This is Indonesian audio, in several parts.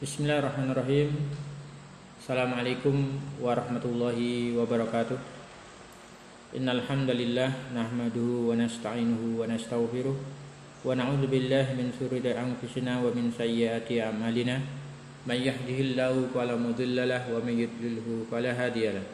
Bismillahirrahmanirrahim. Assalamualaikum warahmatullahi wabarakatuh. Innal hamdalillah nahmaduhu wa nasta'inuhu wa nastaghfiruh wa na'udzu billahi min shururi anfusina wa min sayyiati a'malina. May yahdihillahu fala mudilla lahu wa may yudlilhu fala hadiya lahu.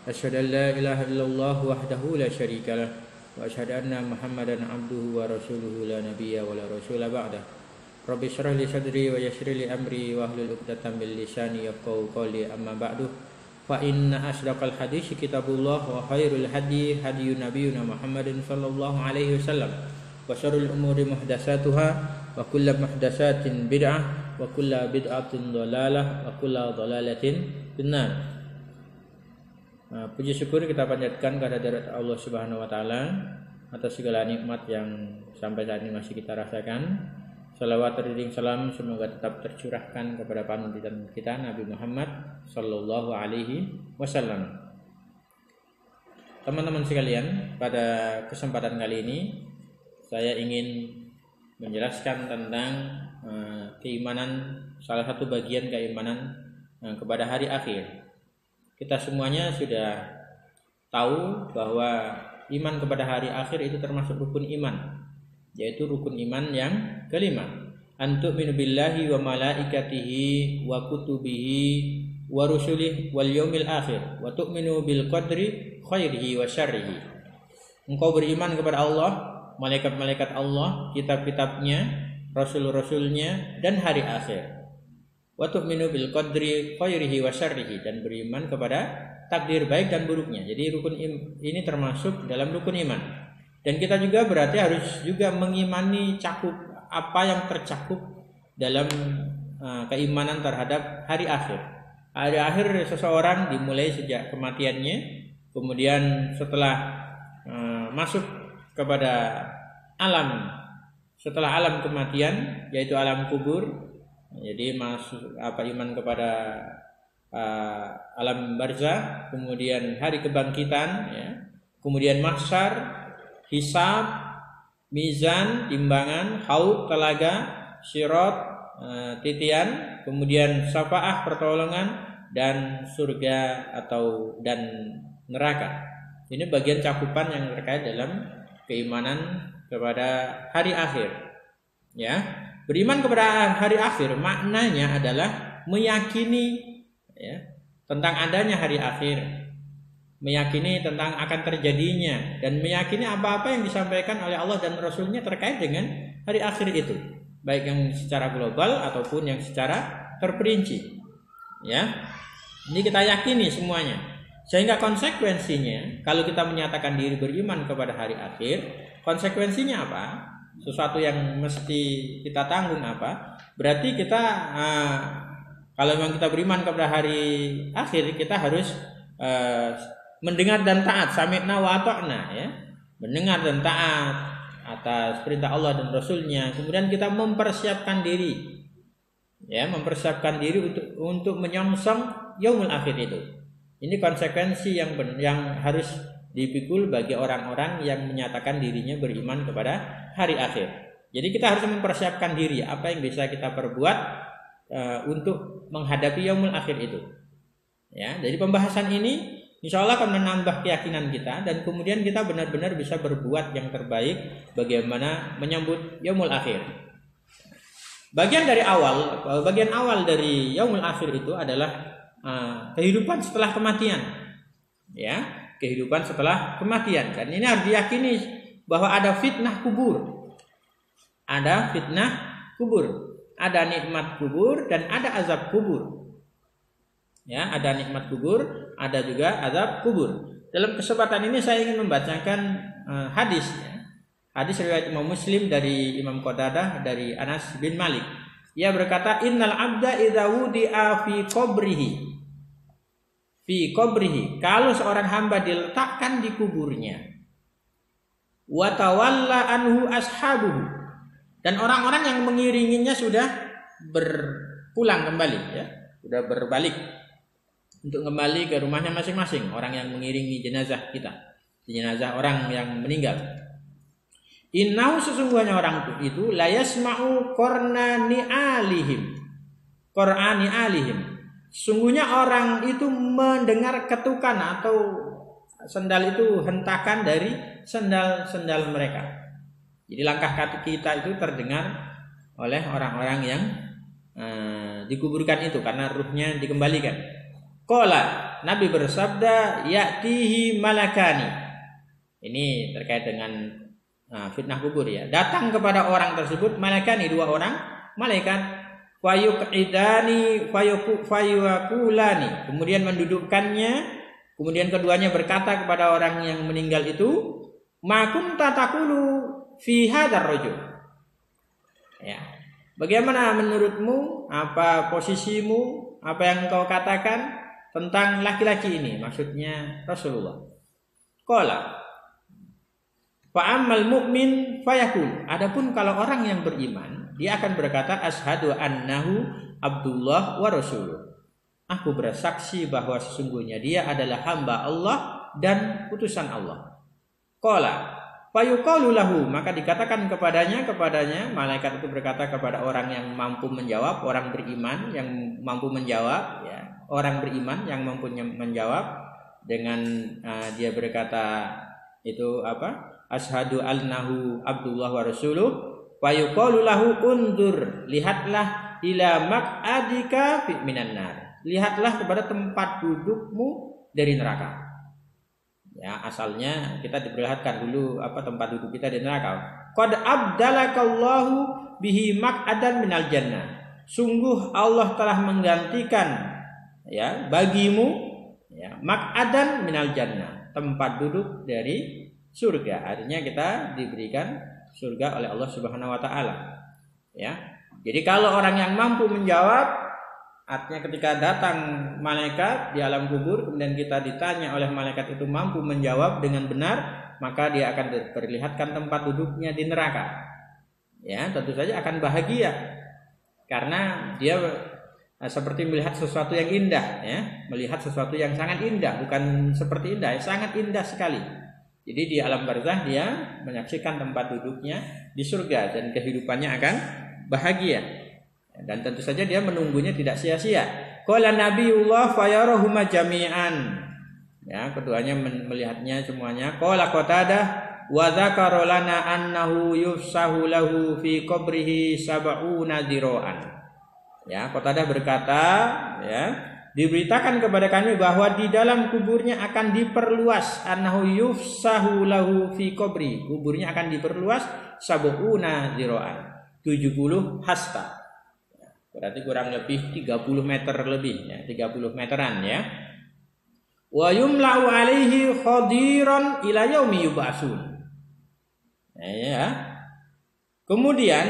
Asyhadu an la ilaha illallah wahdahu la syarika lah wa asyhadu anna Muhammadan abduhu wa rasuluhu la nabiyya wa la rasula ba'da. Rabbi syrah li sadri wa yassir li amri wa hlul 'uqdatam min lisani yafqahu qawli, amma ba'du. Fa inna asdaqal hadits kitabullah wa khairul hadi hadiyun nabiyuna Muhammadin sallallahu alaihi wasallam wa syarrul umuri muhdatsatuha wa kullu muhdatsatin bid'ah wa kullu bid'atin dhalalah wa kullu dhalalatin finnar. Puji syukur kita panjatkan kehadirat Allah Subhanahu wa taala atas segala nikmat yang sampai saat ini masih kita rasakan. Salawat dan salam semoga tetap tercurahkan kepada panutan kita Nabi Muhammad sallallahu alaihi wasallam. Teman-teman sekalian, pada kesempatan kali ini saya ingin menjelaskan tentang keimanan, salah satu bagian keimanan kepada hari akhir. Kita semuanya sudah tahu bahwa iman kepada hari akhir itu termasuk rukun iman, yaitu rukun iman yang kelima. Antu'minu billahi wa malaikatihi wa kutubihi wa rusulihi wal yaumil akhir wa tu'minu bil qadri khairihi wa syarrihi. Engkau beriman kepada Allah, malaikat-malaikat Allah, kitab-kitabnya, rasul-rasulnya, dan hari akhir. Wa tu'minu bil qadri khairihi wa syarrihi, dan beriman kepada takdir baik dan buruknya. Jadi rukun ini termasuk dalam rukun iman. Dan kita juga berarti harus juga mengimani apa yang tercakup dalam keimanan terhadap hari akhir. Hari akhir seseorang dimulai sejak kematiannya, kemudian setelah masuk kepada setelah alam kematian, yaitu alam kubur. Jadi masuk iman kepada alam barzah, kemudian hari kebangkitan, ya, kemudian mahsyar, hisab, mizan, timbangan, haud, telaga, sirat, titian, kemudian syafaah, pertolongan, dan surga dan neraka. Ini bagian cakupan yang terkait dalam keimanan kepada hari akhir. Ya, beriman kepada hari akhir maknanya adalah meyakini, ya, tentang adanya hari akhir, meyakini tentang akan terjadinya, dan meyakini apa-apa yang disampaikan oleh Allah dan Rasulnya terkait dengan hari akhir itu, baik yang secara global ataupun yang secara terperinci. Ya, ini kita yakini semuanya, sehingga konsekuensinya kalau kita menyatakan diri beriman kepada hari akhir, konsekuensinya apa? Sesuatu yang mesti kita tanggung apa? Berarti kita kalau memang kita beriman kepada hari akhir, kita harus mendengar dan taat, sami'na wa ata'na, ya. Mendengar dan taat atas perintah Allah dan Rasulnya. Kemudian kita mempersiapkan diri, ya, mempersiapkan diri untuk menyongsong yaumul akhir itu. Ini konsekuensi yang harus dipikul bagi orang-orang yang menyatakan dirinya beriman kepada hari akhir. Jadi kita harus mempersiapkan diri, apa yang bisa kita perbuat untuk menghadapi yaumul akhir itu. Ya, dari pembahasan ini insya Allah akan menambah keyakinan kita, dan kemudian kita benar-benar bisa berbuat yang terbaik bagaimana menyambut yaumul akhir. Bagian awal dari yaumul akhir itu adalah kehidupan setelah kematian. Ya, kehidupan setelah kematian. Dan ini harus diyakini bahwa ada fitnah kubur. Ada fitnah kubur, ada nikmat kubur, dan ada azab kubur. Ya, ada nikmat kubur, ada juga azab kubur. Dalam kesempatan ini saya ingin membacakan hadis, ya. Hadis riwayat Imam Muslim dari Imam Qatadah dari Anas bin Malik. Ia berkata, "Innal 'abda idza wudi'a fi qabrihi, kalau seorang hamba diletakkan di kuburnya, wa tawalla anhu ashabuhu, dan orang-orang yang mengiringinya sudah berpulang kembali, ya, sudah berbalik untuk kembali ke rumahnya masing-masing, orang yang mengiringi jenazah orang yang meninggal. Innahu, sesungguhnya orang itu la yasma'u qarna ni'alihim, Qur'ani alihim. Sungguhnya orang itu mendengar ketukan atau sendal itu hentakan dari sendal-sendal mereka. Jadi langkah kaki kita itu terdengar oleh orang-orang yang dikuburkan itu karena ruhnya dikembalikan. Qala, Nabi bersabda, ya'tihi malakani. Ini terkait dengan fitnah kubur ya. Datang kepada orang tersebut malakani, dua orang malaikat. Fayuqidani fayuqulani. Kemudian mendudukkannya. Kemudian keduanya berkata kepada orang yang meninggal itu, ma kunta taqulu fi hadzal rajul. Ya. Bagaimana menurutmu? Apa posisimu? Apa yang engkau katakan tentang laki-laki ini? Maksudnya Rasulullah. Qala fa ammal mu'min fayaqul. Adapun kalau orang yang beriman, dia akan berkata asyhadu annahu Abdullah wa rasuluh. Aku bersaksi bahwa sesungguhnya dia adalah hamba Allah dan utusan Allah. Qala fayuqalu lahu, maka dikatakan kepadanya malaikat itu berkata kepada orang yang mampu menjawab, orang beriman yang mampu menjawab ya, orang beriman yang mampu menjawab dengan dia berkata itu apa? Asyhadu annahu Abdullah wa rasuluh. Fayuqalu lahu undur, lihatlah ila maq'adika minan nar. Lihatlah kepada tempat dudukmu dari neraka. Ya, asalnya kita diperlihatkan dulu apa tempat duduk kita di neraka. Qad abdalakallahu bihi maq'adan minal jannah. Sungguh Allah telah menggantikan ya bagimu ya maq'adan minal jannah, tempat duduk dari surga. Artinya kita diberikan surga oleh Allah Subhanahu wa taala. Ya. Jadi kalau orang yang mampu menjawab, artinya ketika datang malaikat di alam kubur kemudian kita ditanya oleh malaikat itu mampu menjawab dengan benar, maka dia akan diperlihatkan tempat duduknya di neraka. Ya, tentu saja akan bahagia karena dia seperti melihat sesuatu yang indah ya, melihat sesuatu yang sangat indah, bukan seperti indah, sangat indah sekali. Jadi di alam barzah dia menyaksikan tempat duduknya di surga dan kehidupannya akan bahagia. Dan tentu saja dia menunggunya tidak sia-sia. Qala Nabiullah fayarahuma jami'an. Ya, keduanya melihatnya semuanya. Qala Qatadah wa dzakara lana annahu yufsahu lahu fi qabrihi sab'una dzira'an. Ya, Qatadah berkata, ya, diberitakan kepada kami bahwa di dalam kuburnya akan diperluas, annahu yufsahu lahu fi qabri, kuburnya akan diperluas sab'una dzira'an, 70 hasta. Berarti kurang lebih 30 meter lebih ya, 30 meteran ya. Wa yumla'u alaihi khadiran ila yaumi yub'atsun. Ya. Kemudian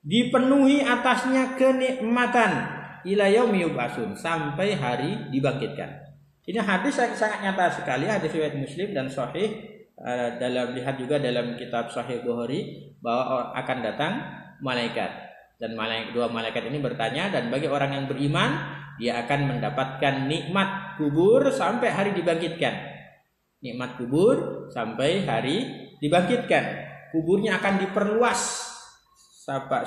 dipenuhi atasnya kenikmatan ila yaumi yub'atsun, sampai hari dibangkitkan. Ini hadis sangat nyata sekali, hadis riwayat Muslim dan sahih. Dalam lihat juga dalam kitab Sahih Bukhari bahwa akan datang malaikat. Dan dua malaikat ini bertanya, dan bagi orang yang beriman dia akan mendapatkan nikmat kubur sampai hari dibangkitkan. Nikmat kubur sampai hari dibangkitkan. Kuburnya akan diperluas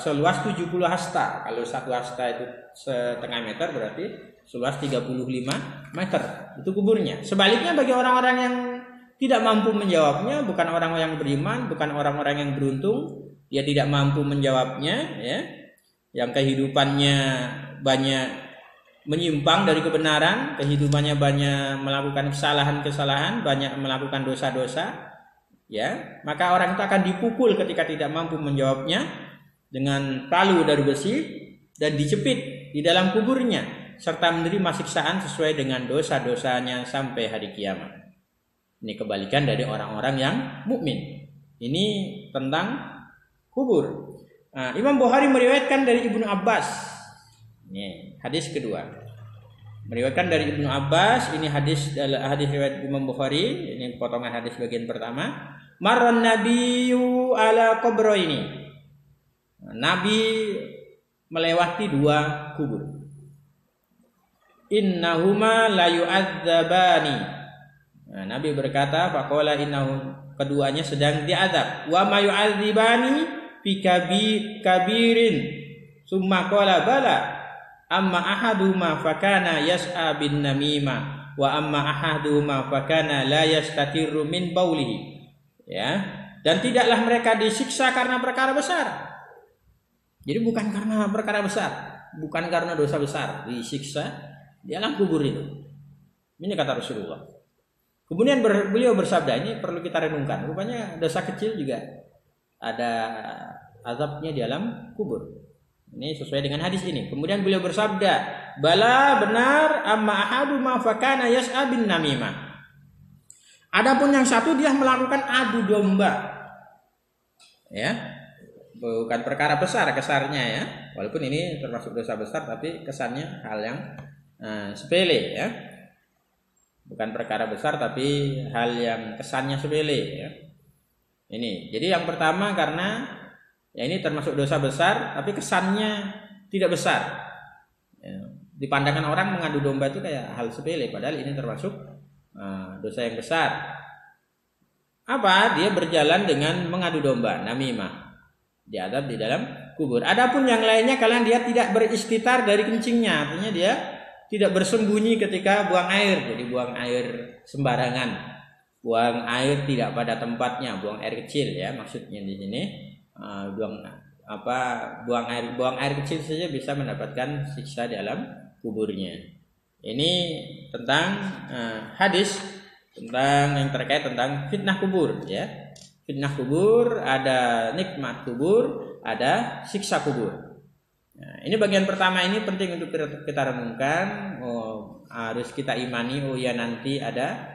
seluas 70 hasta. Kalau satu hasta itu setengah meter berarti seluas 35 meter. Itu kuburnya. Sebaliknya bagi orang-orang yang tidak mampu menjawabnya, bukan orang yang beriman, bukan orang-orang yang beruntung, dia tidak mampu menjawabnya ya. Yang kehidupannya banyak menyimpang dari kebenaran, kehidupannya banyak melakukan kesalahan-kesalahan, banyak melakukan dosa-dosa, ya, maka orang itu akan dipukul ketika tidak mampu menjawabnya dengan palu dari besi dan dicepit di dalam kuburnya serta menerima siksaan sesuai dengan dosa-dosanya sampai hari kiamat. Ini kebalikan dari orang-orang yang mukmin. Ini tentang kubur. Nah, Imam Bukhari meriwayatkan dari Ibnu Abbas. Ini hadis kedua. Meriwayatkan dari Ibnu Abbas, ini hadis riwayat Imam Bukhari, ini potongan hadis bagian pertama. Marran nabiyyu ala qabraini. Nabi melewati dua kubur. Innahuma la yu'adzabani. Nah, Nabi berkata, faqala innahum, keduanya sedang diazab. Wa ma yu'adzibani fi kabirin. Summa qala bala amma ahaduhuma fakana yas'a bin namimah wa amma ahaduhuma fakana la yastatirru min baulihi. Ya, dan tidaklah mereka disiksa karena perkara besar. Jadi bukan karena perkara besar, bukan karena dosa besar disiksa di alam kubur itu. Ini kata Rasulullah. Kemudian beliau bersabda, ini perlu kita renungkan. Rupanya dosa kecil juga ada azabnya di alam kubur. Ini sesuai dengan hadis ini. Kemudian beliau bersabda, bala benar amma ahaduma fakana yas'a bin namimah. Adapun yang satu dia melakukan adu domba. Ya. Bukan perkara besar kesannya ya. Walaupun ini termasuk dosa besar tapi kesannya hal yang sepele ya. Bukan perkara besar tapi hal yang kesannya sepele ya. Ini. Jadi yang pertama karena ya ini termasuk dosa besar tapi kesannya tidak besar. Ya. Dipandangkan orang mengadu domba itu kayak hal sepele padahal ini termasuk dosa yang besar. Apa? Dia berjalan dengan mengadu domba, namimah. Diadab di dalam kubur. Adapun yang lainnya kalian dia tidak beristitar dari kencingnya, artinya dia tidak bersembunyi ketika buang air, jadi buang air sembarangan, buang air tidak pada tempatnya, buang air kecil ya maksudnya di sini, buang air kecil saja bisa mendapatkan siksa di alam kuburnya. Ini tentang hadis tentang yang terkait tentang fitnah kubur ya. Fitnah kubur, ada nikmat kubur, ada siksa kubur. Nah, ini bagian pertama ini penting untuk kita renungkan. Harus kita imani. Oh ya nanti ada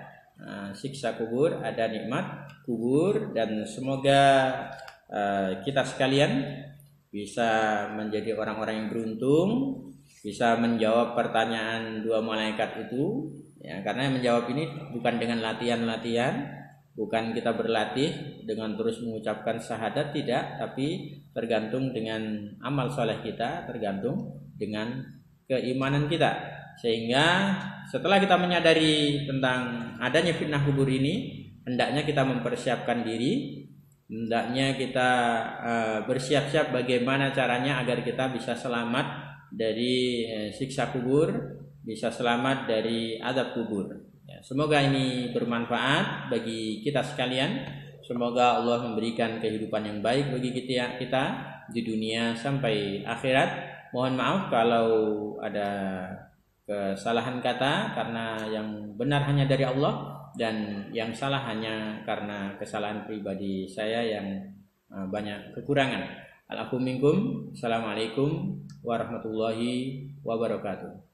siksa kubur, ada nikmat kubur, dan semoga kita sekalian bisa menjadi orang-orang yang beruntung, bisa menjawab pertanyaan dua malaikat itu. Ya, karena yang menjawab ini bukan dengan latihan-latihan. Bukan kita berlatih dengan terus mengucapkan syahadat, tidak, tapi tergantung dengan amal soleh kita, tergantung dengan keimanan kita. Sehingga setelah kita menyadari tentang adanya fitnah kubur ini, hendaknya kita mempersiapkan diri, hendaknya kita bersiap-siap bagaimana caranya agar kita bisa selamat dari siksa kubur, bisa selamat dari azab kubur. Semoga ini bermanfaat bagi kita sekalian. Semoga Allah memberikan kehidupan yang baik bagi kita di dunia sampai akhirat. Mohon maaf kalau ada kesalahan kata, karena yang benar hanya dari Allah dan yang salah hanya karena kesalahan pribadi saya yang banyak kekurangan. Alaikum minkum. Assalamualaikum warahmatullahi wabarakatuh.